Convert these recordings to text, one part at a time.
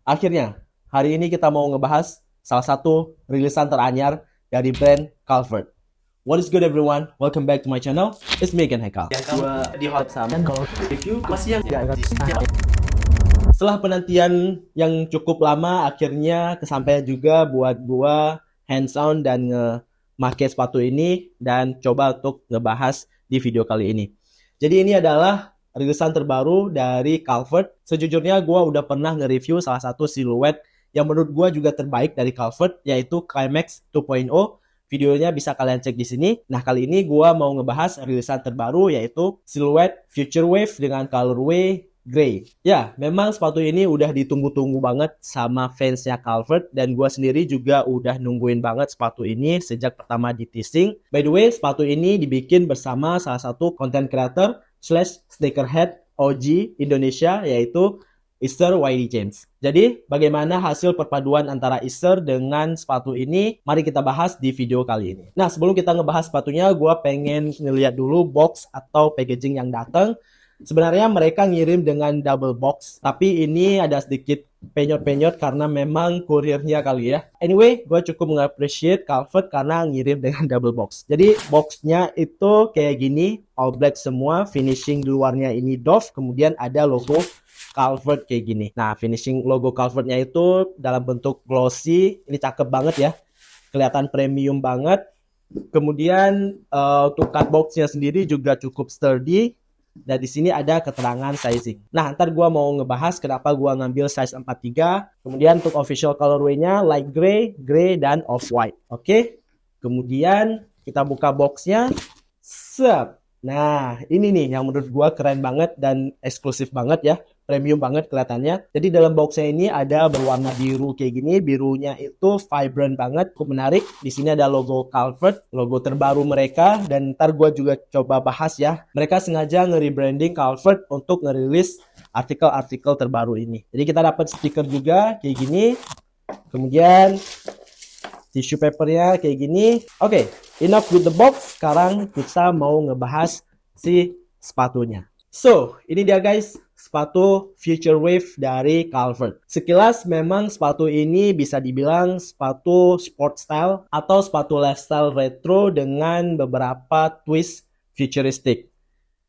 Akhirnya, hari ini kita mau ngebahas salah satu rilisan teranyar dari brand Calvert. What is good everyone? Welcome back to my channel. It's me again, Haikal. Yang kamu di hot sama kalau review masih yang Setelah penantian yang cukup lama, akhirnya kesampaian juga buat gua hands on dan nge-make sepatu ini dan coba untuk ngebahas di video kali ini. Jadi ini adalah rilisan terbaru dari Calvert. Sejujurnya gua udah pernah nge-review salah satu siluet yang menurut gua juga terbaik dari Calvert, yaitu Climax 2.0. Videonya bisa kalian cek di sini. Nah, kali ini gua mau ngebahas rilisan terbaru yaitu siluet Future Wave dengan colorway Grey. Ya, memang sepatu ini udah ditunggu-tunggu banget sama fansnya Calvert dan gue sendiri juga udah nungguin banget sepatu ini sejak pertama di teasing. By the way, sepatu ini dibikin bersama salah satu content creator / sneakerhead OG Indonesia yaitu Easter YD James. Jadi, bagaimana hasil perpaduan antara Easter dengan sepatu ini? Mari kita bahas di video kali ini. Nah, sebelum kita ngebahas sepatunya, gue pengen ngeliat dulu box atau packaging yang datang. Sebenarnya mereka ngirim dengan double box, tapi ini ada sedikit penyot-penyot karena memang kurirnya kali ya. Anyway, gue cukup mengappreciate Calvert karena ngirim dengan double box. Jadi boxnya itu kayak gini, all black semua, finishing di luarnya ini doff, kemudian ada logo Calvert kayak gini. Nah, finishing logo Calvertnya itu dalam bentuk glossy, ini cakep banget ya, kelihatan premium banget. Kemudian untuk cut boxnya sendiri juga cukup sturdy. Dan di sini ada keterangan sizing. Nah, ntar gue mau ngebahas kenapa gue ngambil size 43. Kemudian untuk official colorway-nya light gray, gray, dan off-white. Oke. Kemudian kita buka boxnya. Sep. Nah, ini nih yang menurut gue keren banget dan eksklusif banget ya. Premium banget kelihatannya. Jadi dalam boxnya ini ada berwarna biru kayak gini. Birunya itu vibrant banget, cukup menarik. Di sini ada logo Calvert, logo terbaru mereka. Dan ntar gue juga coba bahas ya. Mereka sengaja nge-rebranding Calvert untuk ngerilis artikel-artikel terbaru ini. Jadi kita dapat stiker juga kayak gini. Kemudian tissue papernya kayak gini. Oke, enough with the box. Sekarang kita mau ngebahas si sepatunya. So, ini dia guys, sepatu Future Wave dari Calvert. Sekilas memang sepatu ini bisa dibilang sepatu sport style atau sepatu lifestyle retro dengan beberapa twist futuristik.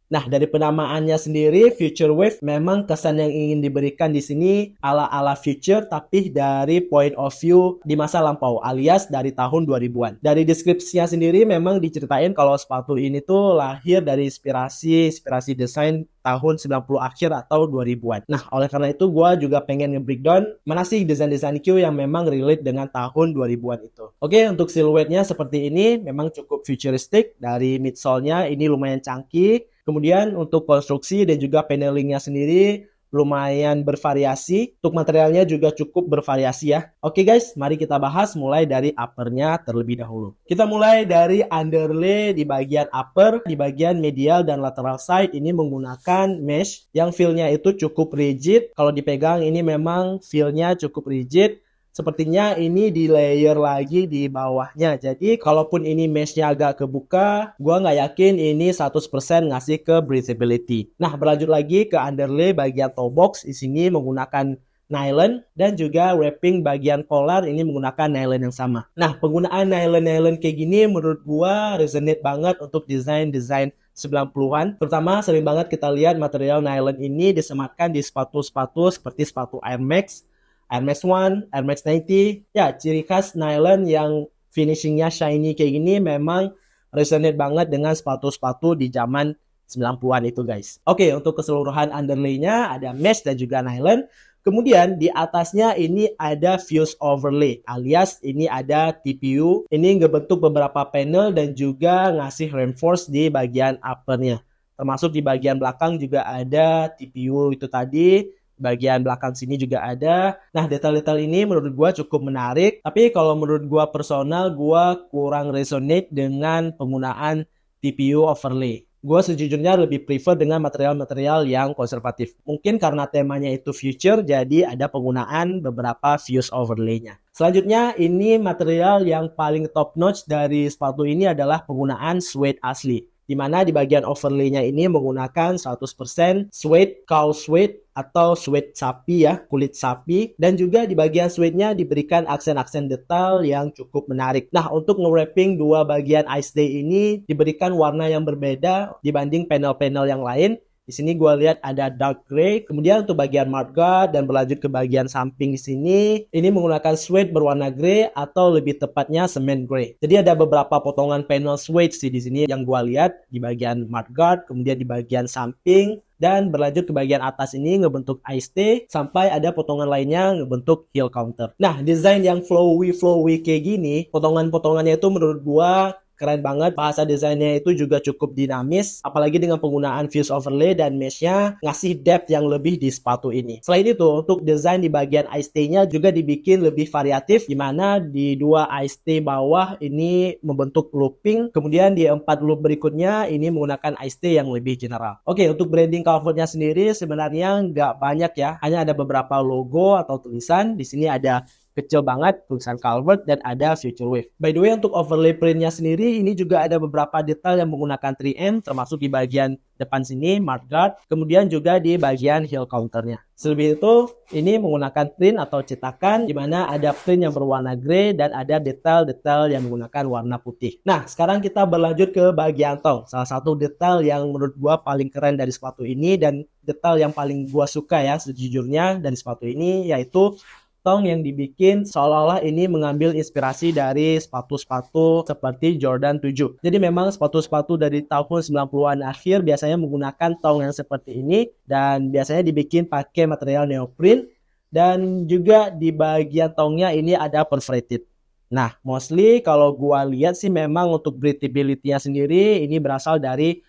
Nah, dari penamaannya sendiri, Future Wave memang kesan yang ingin diberikan di sini ala-ala future, tapi dari point of view di masa lampau, alias dari tahun 2000-an. Dari deskripsinya sendiri memang diceritain kalau sepatu ini tuh lahir dari inspirasi desain tahun 90 akhir atau 2000-an. Nah, oleh karena itu gue juga pengen nge-breakdown mana sih desain-desain Q yang memang relate dengan tahun 2000-an itu. Oke, untuk siluetnya seperti ini, memang cukup futuristik. Dari midsole-nya ini lumayan canggih. Kemudian untuk konstruksi dan juga panelingnya sendiri lumayan bervariasi. Untuk materialnya juga cukup bervariasi ya. Oke guys, mari kita bahas mulai dari uppernya terlebih dahulu. Kita mulai dari underlay di bagian upper, di bagian medial dan lateral side ini menggunakan mesh yang feel-nya itu cukup rigid. Kalau dipegang ini memang feel-nya cukup rigid. Sepertinya ini di layer lagi di bawahnya. Jadi kalaupun ini mesh-nya agak kebuka, gua nggak yakin ini 100% ngasih ke breathability. Nah, berlanjut lagi ke underlay bagian toe box. Di sini menggunakan nylon dan juga wrapping bagian collar ini menggunakan nylon yang sama. Nah, penggunaan nylon kayak gini menurut gua resonate banget untuk desain-desain 90-an. Terutama sering banget kita lihat material nylon ini disematkan di sepatu-sepatu seperti sepatu Air Max, Air Max 1, Air Max 90. Ya, ciri khas nylon yang finishingnya shiny kayak gini memang resonate banget dengan sepatu-sepatu di zaman 90-an itu guys. Oke, untuk keseluruhan underlay-nya ada mesh dan juga nylon. Kemudian di atasnya ini ada fuse overlay alias ini ada TPU. Ini ngebentuk beberapa panel dan juga ngasih reinforce di bagian uppernya. Termasuk di bagian belakang juga ada TPU itu tadi. Bagian belakang sini juga ada. Nah, detail-detail ini menurut gua cukup menarik. Tapi kalau menurut gua personal, gua kurang resonate dengan penggunaan TPU overlay. Gua sejujurnya lebih prefer dengan material-material yang konservatif. Mungkin karena temanya itu future, jadi ada penggunaan beberapa fuse overlay-nya. Selanjutnya, ini material yang paling top notch dari sepatu ini adalah penggunaan suede asli. Dimana di bagian overlay-nya ini menggunakan 100% suede, cow suede atau suede sapi ya, kulit sapi. Dan juga di bagian suede-nya diberikan aksen-aksen detail yang cukup menarik. Nah, untuk nge-wrapping dua bagian Ice Day ini diberikan warna yang berbeda dibanding panel-panel yang lain. Di sini gue lihat ada dark gray, kemudian untuk bagian mudguard dan berlanjut ke bagian samping di sini, ini menggunakan suede berwarna gray atau lebih tepatnya cement gray. Jadi ada beberapa potongan panel suede sih di sini yang gue lihat di bagian mudguard, kemudian di bagian samping, dan berlanjut ke bagian atas ini ngebentuk Ice Day sampai ada potongan lainnya ngebentuk heel counter. Nah, desain yang flowy kayak gini, potongan-potongannya itu menurut gua keren banget. Bahasa desainnya itu juga cukup dinamis, apalagi dengan penggunaan fuse overlay dan mesh-nya ngasih depth yang lebih di sepatu ini. Selain itu, untuk desain di bagian Ice Day-nya juga dibikin lebih variatif, dimana di dua Ice Day bawah ini membentuk looping, kemudian di 4 loop berikutnya ini menggunakan Ice Day yang lebih general. Oke, untuk branding Calvert-nya sendiri sebenarnya nggak banyak ya, hanya ada beberapa logo atau tulisan. Di sini ada kecil banget tulisan Calvert dan ada Future Wave. By the way, untuk overlay printnya sendiri ini juga ada beberapa detail yang menggunakan 3M, termasuk di bagian depan sini mudguard, kemudian juga di bagian heel counternya. Selebih itu ini menggunakan print atau cetakan, di mana ada print yang berwarna grey dan ada detail-detail yang menggunakan warna putih. Nah, sekarang kita berlanjut ke bagian tong. Salah satu detail yang menurut gua paling keren dari sepatu ini dan detail yang paling gua suka ya sejujurnya dari sepatu ini, yaitu tong yang dibikin seolah-olah ini mengambil inspirasi dari sepatu-sepatu seperti Jordan 7. Jadi memang sepatu-sepatu dari tahun 90-an akhir biasanya menggunakan tong yang seperti ini dan biasanya dibikin pakai material neoprene dan juga di bagian tongnya ini ada perforated. Nah, mostly kalau gua lihat sih memang untuk breathability-nya sendiri ini berasal dari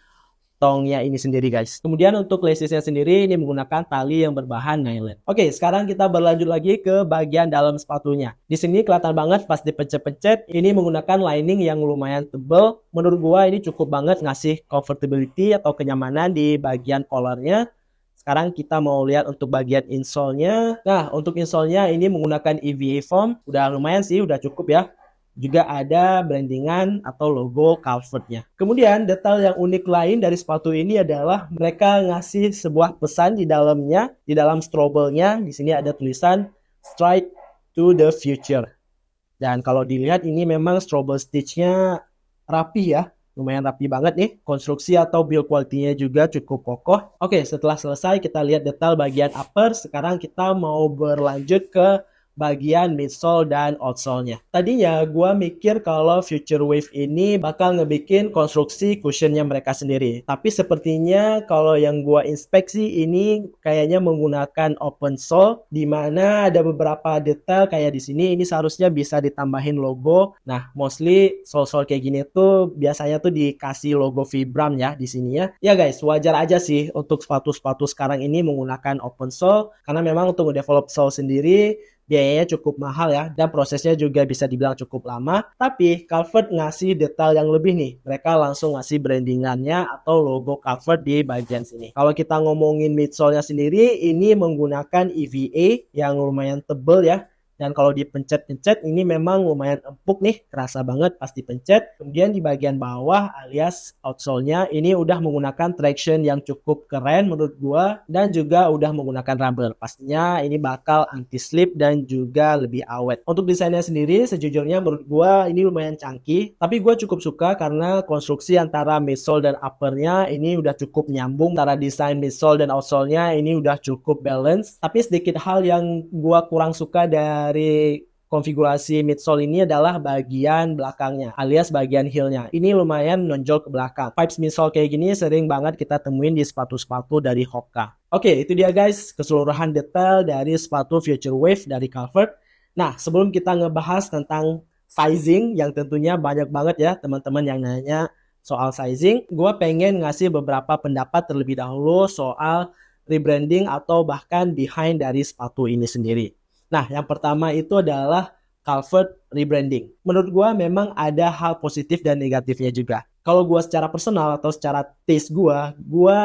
tongnya ini sendiri guys. Kemudian untuk laces-nya sendiri ini menggunakan tali yang berbahan nylon. Oke, sekarang kita berlanjut lagi ke bagian dalam sepatunya. Di sini kelihatan banget pas dipencet-pencet ini menggunakan lining yang lumayan tebal. Menurut gua ini cukup banget ngasih comfortability atau kenyamanan di bagian collarnya. Sekarang kita mau lihat untuk bagian insole-nya. Nah, untuk insole-nya ini menggunakan EVA foam. Udah lumayan sih, udah cukup ya. Juga ada brandingan atau logo Calvert-nya. Kemudian detail yang unik lain dari sepatu ini adalah mereka ngasih sebuah pesan di dalamnya, di dalam strobelnya. Di sini ada tulisan Stride to the Future. Dan kalau dilihat ini memang strobel stitch-nya rapi ya. Lumayan rapi banget nih. Konstruksi atau build quality-nya juga cukup kokoh. Oke, setelah selesai kita lihat detail bagian upper. Sekarang kita mau berlanjut ke bagian midsole dan outsole-nya. Tadinya gue mikir kalau Future Wave ini bakal ngebikin konstruksi cushionnya mereka sendiri. Tapi sepertinya kalau yang gue inspeksi ini kayaknya menggunakan open sole, di mana ada beberapa detail kayak di sini. Ini seharusnya bisa ditambahin logo. Nah, mostly sole-sole kayak gini tuh biasanya tuh dikasih logo Vibram ya di sini ya. Ya guys, wajar aja sih untuk sepatu-sepatu sekarang ini menggunakan open sole, karena memang untuk mendevelop sole sendiri biayanya cukup mahal ya, dan prosesnya juga bisa dibilang cukup lama. Tapi Calvert ngasih detail yang lebih nih. Mereka langsung ngasih brandingannya atau logo Calvert di bagian sini. Kalau kita ngomongin midsole-nya sendiri, ini menggunakan EVA yang lumayan tebel ya. Dan kalau dipencet-pencet ini memang lumayan empuk nih, kerasa banget pas dipencet. Kemudian di bagian bawah alias outsole-nya ini udah menggunakan traction yang cukup keren menurut gua, dan juga udah menggunakan rubber. Pastinya ini bakal anti slip dan juga lebih awet. Untuk desainnya sendiri sejujurnya menurut gua ini lumayan canggih, tapi gua cukup suka karena konstruksi antara midsole dan uppernya ini udah cukup nyambung. Antara desain midsole dan outsole-nya ini udah cukup balance. Tapi sedikit hal yang gua kurang suka dari konfigurasi midsole ini adalah bagian belakangnya alias bagian heelnya. Ini lumayan menonjol ke belakang. Pipes midsole kayak gini sering banget kita temuin di sepatu-sepatu dari Hoka. Oke, itu dia guys keseluruhan detail dari sepatu Future Wave dari Calvert. Nah, sebelum kita ngebahas tentang sizing yang tentunya banyak banget ya teman-teman yang nanya soal sizing, gue pengen ngasih beberapa pendapat terlebih dahulu soal rebranding atau bahkan behind dari sepatu ini sendiri. Nah, yang pertama itu adalah Calvert rebranding. Menurut gue memang ada hal positif dan negatifnya juga. Kalau gue secara personal atau secara taste gue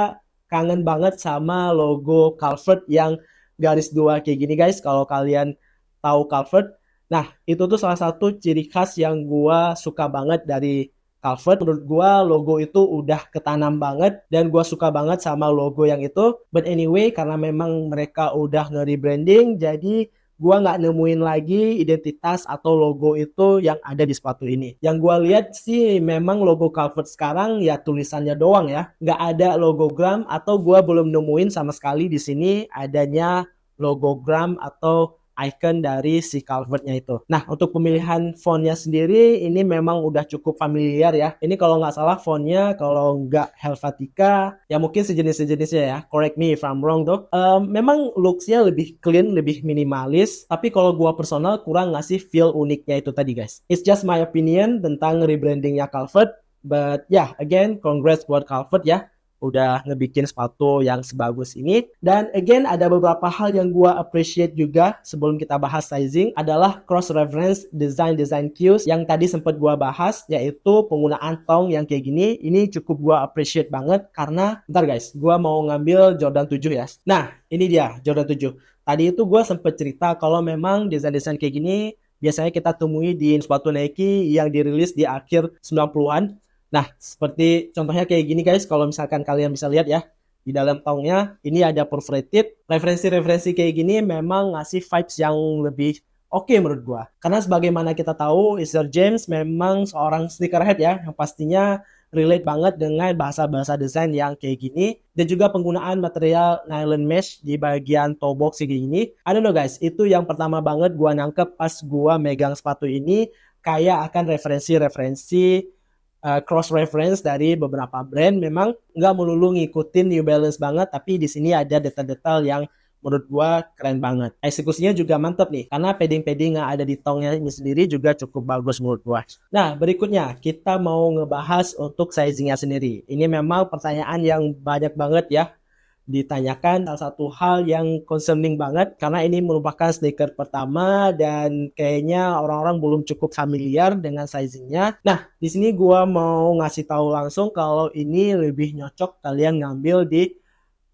kangen banget sama logo Calvert yang garis dua kayak gini guys. Kalau kalian tahu Calvert, nah itu tuh salah satu ciri khas yang gue suka banget dari Calvert. Menurut gua logo itu udah ketanam banget dan gua suka banget sama logo yang itu. But anyway, karena memang mereka udah nge-rebranding, jadi gua nggak nemuin lagi identitas atau logo itu yang ada di sepatu ini. Yang gua lihat sih memang logo Calvert sekarang ya tulisannya doang ya, nggak ada logogram, atau gua belum nemuin sama sekali di sini adanya logogram atau icon dari si Calvert-nya itu. Nah, untuk pemilihan fontnya sendiri ini memang udah cukup familiar ya. Ini kalau nggak salah fontnya, kalau nggak Helvetica, ya mungkin sejenis-sejenisnya ya. Correct me if I'm wrong tuh. Memang looks-nya lebih clean, lebih minimalis. Tapi kalau gua personal kurang ngasih feel uniknya itu tadi guys. It's just my opinion tentang rebrandingnya Calvert. But yeah, again, congrats buat Calvert ya, udah ngebikin sepatu yang sebagus ini. Dan again, ada beberapa hal yang gua appreciate juga sebelum kita bahas sizing, adalah cross reference design cues yang tadi sempat gua bahas, yaitu penggunaan tong yang kayak gini. Ini cukup gua appreciate banget karena bentar guys, gua mau ngambil Jordan 7 ya. Nah, ini dia Jordan 7. Tadi itu gua sempet cerita kalau memang desain-desain kayak gini biasanya kita temui di sepatu Nike yang dirilis di akhir 90-an. Nah, seperti contohnya kayak gini guys, kalau misalkan kalian bisa lihat ya, di dalam tongnya ini ada perforated. Referensi-referensi kayak gini memang ngasih vibes yang lebih oke menurut gua. Karena sebagaimana kita tahu, Sir James memang seorang sneakerhead ya, yang pastinya relate banget dengan bahasa-bahasa desain yang kayak gini. Dan juga penggunaan material nylon mesh di bagian toe box kayak gini. I don't know guys, itu yang pertama banget gua nangkep pas gua megang sepatu ini, kayak akan referensi-referensi cross reference dari beberapa brand. Memang nggak melulu ngikutin New Balance banget, tapi di sini ada detail-detail yang menurut gua keren banget. Eksekusinya juga mantep nih, karena padding-padding yang ada di tongnya ini sendiri juga cukup bagus menurut gua. Nah, berikutnya kita mau ngebahas untuk sizingnya sendiri. Ini memang pertanyaan yang banyak banget ya ditanyakan, salah satu hal yang concerning banget karena ini merupakan sneaker pertama dan kayaknya orang-orang belum cukup familiar dengan sizingnya. Nah, di sini gua mau ngasih tahu langsung kalau ini lebih nyocok kalian ngambil di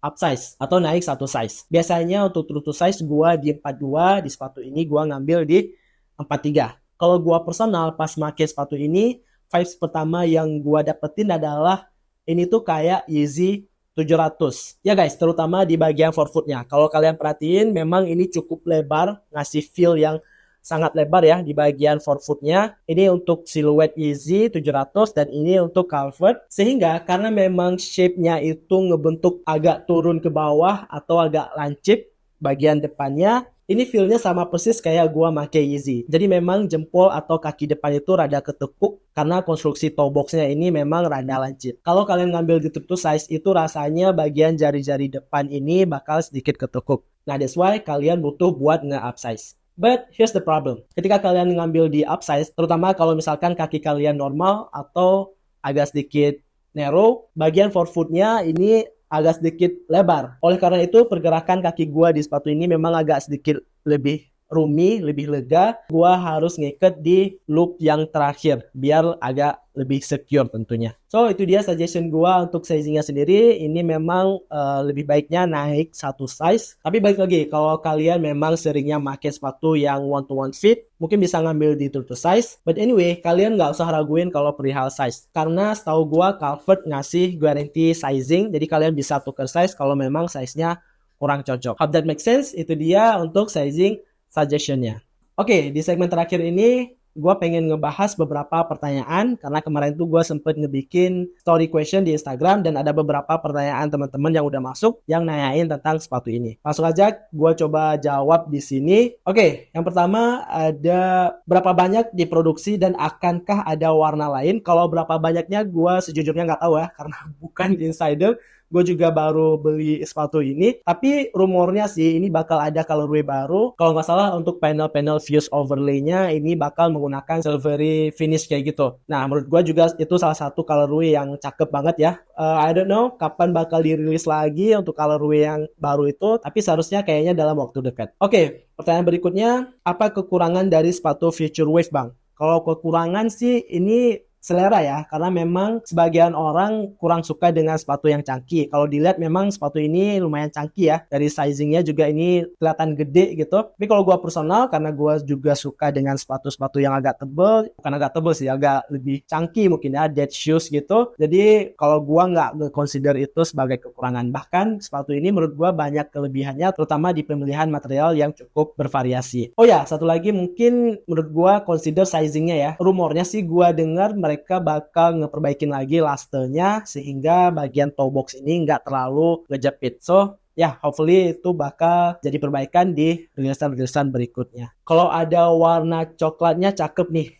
upsize atau naik satu size. Biasanya untuk true to size gua di 42, di sepatu ini gua ngambil di 43. Kalau gua personal pas pakai sepatu ini, vibes pertama yang gua dapetin adalah ini tuh kayak Yeezy 700 ya guys, terutama di bagian forefootnya. Kalau kalian perhatiin memang ini cukup lebar, ngasih feel yang sangat lebar ya di bagian forefootnya. Ini untuk siluet Yeezy 700 dan ini untuk Calvert. Sehingga karena memang shape-nya itu ngebentuk agak turun ke bawah atau agak lancip bagian depannya, ini feel-nya sama persis kayak gua make Yeezy. Jadi memang jempol atau kaki depan itu rada ketekuk karena konstruksi toe box-nya ini memang rada lancip. Kalau kalian ngambil di true to size itu rasanya bagian jari-jari depan ini bakal sedikit ketekuk. Nah, that's why kalian butuh buat nge-upsize. But here's the problem. Ketika kalian ngambil di upsize, terutama kalau misalkan kaki kalian normal atau agak sedikit narrow, bagian forefoot-nya ini agak sedikit lebar. Oleh karena itu, pergerakan kaki gua di sepatu ini memang agak sedikit lebih roomy, lebih lega. Gua harus ngikat di loop yang terakhir biar agak lebih secure tentunya. So itu dia suggestion gua untuk sizingnya sendiri. Ini memang lebih baiknya naik satu size. Tapi balik lagi, kalau kalian memang seringnya pakai sepatu yang one to one fit, mungkin bisa ngambil di true to size. But anyway, kalian nggak usah raguin kalau perihal size. Karena setahu gua Calvert ngasih guarantee sizing, jadi kalian bisa tukar size kalau memang size-nya kurang cocok. Hope that makes sense. Itu dia untuk sizing suggestionnya. Oke, di segmen terakhir ini gue pengen ngebahas beberapa pertanyaan karena kemarin tuh gue sempet ngebikin story question di Instagram dan ada beberapa pertanyaan teman-teman yang udah masuk yang nanyain tentang sepatu ini. Langsung aja gue coba jawab di sini. Oke, yang pertama ada berapa banyak diproduksi dan akankah ada warna lain? Kalau berapa banyaknya gue sejujurnya nggak tahu ya karena bukan insider. Gue juga baru beli sepatu ini, tapi rumornya sih ini bakal ada colorway baru. Kalau nggak salah untuk panel-panel fuse overlay-nya ini bakal menggunakan silvery finish kayak gitu. Nah, menurut gue juga itu salah satu colorway yang cakep banget ya. I don't know kapan bakal dirilis lagi untuk colorway yang baru itu, tapi seharusnya kayaknya dalam waktu dekat. Oke, pertanyaan berikutnya, apa kekurangan dari sepatu Future Wave, Bang? Kalau kekurangan sih ini selera ya, karena memang sebagian orang kurang suka dengan sepatu yang chunky. Kalau dilihat memang sepatu ini lumayan chunky ya, dari sizingnya juga ini kelihatan gede gitu. Tapi kalau gua personal, karena gua juga suka dengan sepatu-sepatu yang agak tebel, bukan agak tebel sih, agak lebih chunky mungkin ya, dead shoes gitu. Jadi kalau gua nggak nge-consider itu sebagai kekurangan. Bahkan sepatu ini menurut gua banyak kelebihannya, terutama di pemilihan material yang cukup bervariasi. Oh ya, satu lagi mungkin menurut gua consider sizingnya ya. Rumornya sih gua dengar mereka bakal ngeperbaikin lagi lastenya sehingga bagian toe box ini nggak terlalu ngejepit. So ya, hopefully itu bakal jadi perbaikan di rilisan-rilisan berikutnya. Kalau ada warna coklatnya cakep nih.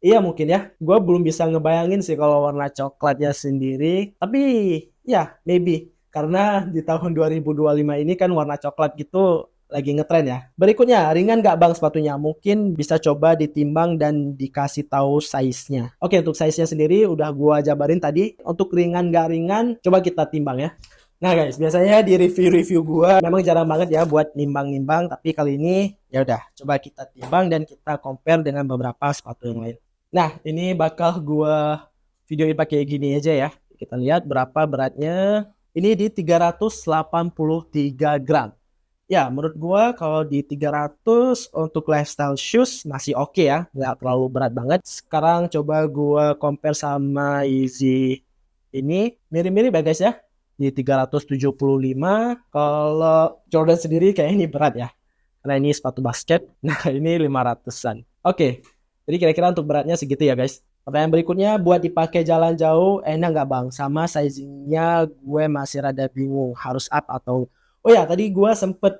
Iya mungkin ya. Gue belum bisa ngebayangin sih kalau warna coklatnya sendiri. Tapi ya, maybe. Karena di tahun 2025 ini kan warna coklat gitu lagi ngetren ya. Berikutnya, ringan gak bang sepatunya? Mungkin bisa coba ditimbang dan dikasih tahu size-nya. Oke, untuk size-nya sendiri udah gua jabarin tadi. Untuk ringan gak ringan, coba kita timbang ya. Nah guys, biasanya di review-review gua memang jarang banget ya buat nimbang-nimbang, tapi kali ini ya udah coba kita timbang dan kita compare dengan beberapa sepatu yang lain. Nah, ini bakal gua videoin pakai gini aja ya. Kita lihat berapa beratnya. Ini di 383 gram. Ya, menurut gua kalau di 300 untuk lifestyle shoes masih oke ya, nggak terlalu berat banget. Sekarang coba gua compare sama Yeezy ini, mirip-mirip ya guys ya, di 375. Kalau Jordan sendiri kayak ini berat ya, karena ini sepatu basket. Nah, ini 500-an. Oke, jadi kira-kira untuk beratnya segitu ya guys. Pertanyaan berikutnya, buat dipakai jalan jauh, enak nggak bang? Sama sizingnya gue masih rada bingung, harus up atau... Oh ya, tadi gue sempet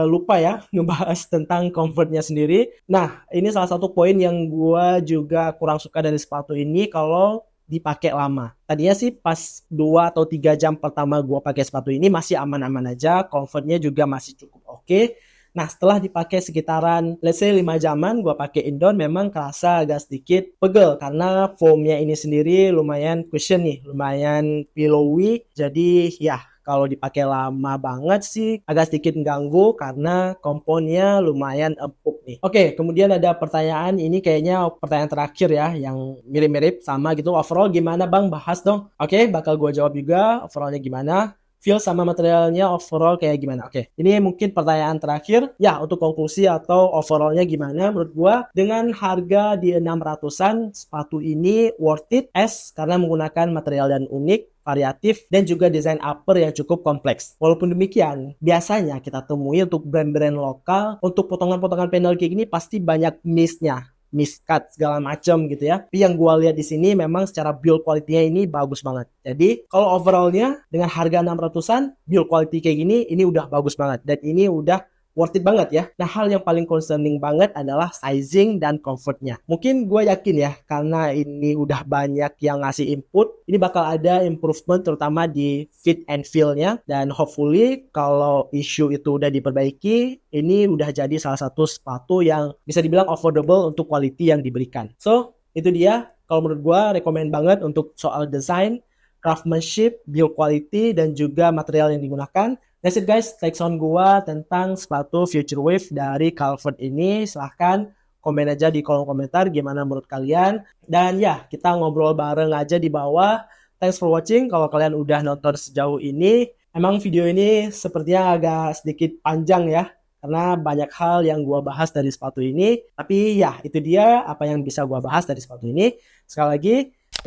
lupa ya ngebahas tentang comfortnya sendiri. Nah, ini salah satu poin yang gue juga kurang suka dari sepatu ini kalau dipakai lama. Tadinya sih pas 2 atau 3 jam pertama gue pakai sepatu ini masih aman-aman aja, comfortnya juga masih cukup oke. Nah, setelah dipakai sekitaran let's say 5 jaman gue pakai indoor, memang kerasa agak sedikit pegel karena foamnya ini sendiri lumayan cushion nih, lumayan pillowy. Jadi ya, kalau dipakai lama banget sih agak sedikit mengganggu karena komponnya lumayan empuk nih. Oke, kemudian ada pertanyaan, ini kayaknya pertanyaan terakhir ya, yang mirip-mirip sama gitu. Overall gimana bang? Bahas dong. Oke, bakal gue jawab juga overallnya gimana. Feel sama materialnya overall kayak gimana? Oke, ini mungkin pertanyaan terakhir. Ya, untuk konklusi atau overallnya gimana? Menurut gua dengan harga di 600-an, sepatu ini worth it karena menggunakan material yang unik, variatif, dan juga desain upper yang cukup kompleks. Walaupun demikian, biasanya kita temui untuk brand-brand lokal, untuk potongan-potongan panel kayak gini pasti banyak miss-nya, miscut segala macam gitu ya. Tapi yang gue lihat di sini memang secara build quality-nya ini bagus banget. Jadi kalau overallnya dengan harga 600-an, build quality kayak gini ini udah bagus banget dan ini udah worth it banget ya. Nah, hal yang paling concerning banget adalah sizing dan comfortnya. Mungkin gue yakin ya, karena ini udah banyak yang ngasih input, ini bakal ada improvement terutama di fit and feel-nya. Dan hopefully kalau issue itu udah diperbaiki, ini udah jadi salah satu sepatu yang bisa dibilang affordable untuk quality yang diberikan. So, itu dia. Kalau menurut gue, rekomend banget untuk soal desain, craftsmanship, build quality, dan juga material yang digunakan. That's it guys, take on gua tentang sepatu Future Wave dari Calvert ini. Silahkan komen aja di kolom komentar gimana menurut kalian. Dan ya, kita ngobrol bareng aja di bawah. Thanks for watching. Kalau kalian udah nonton sejauh ini, emang video ini sepertinya agak sedikit panjang ya, karena banyak hal yang gua bahas dari sepatu ini. Tapi ya, itu dia apa yang bisa gua bahas dari sepatu ini. Sekali lagi,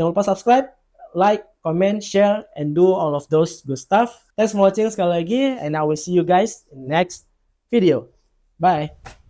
jangan lupa subscribe, like, comment, share, and do all of those good stuff. Thanks for watching sekali lagi, and I will see you guys in the next video. Bye.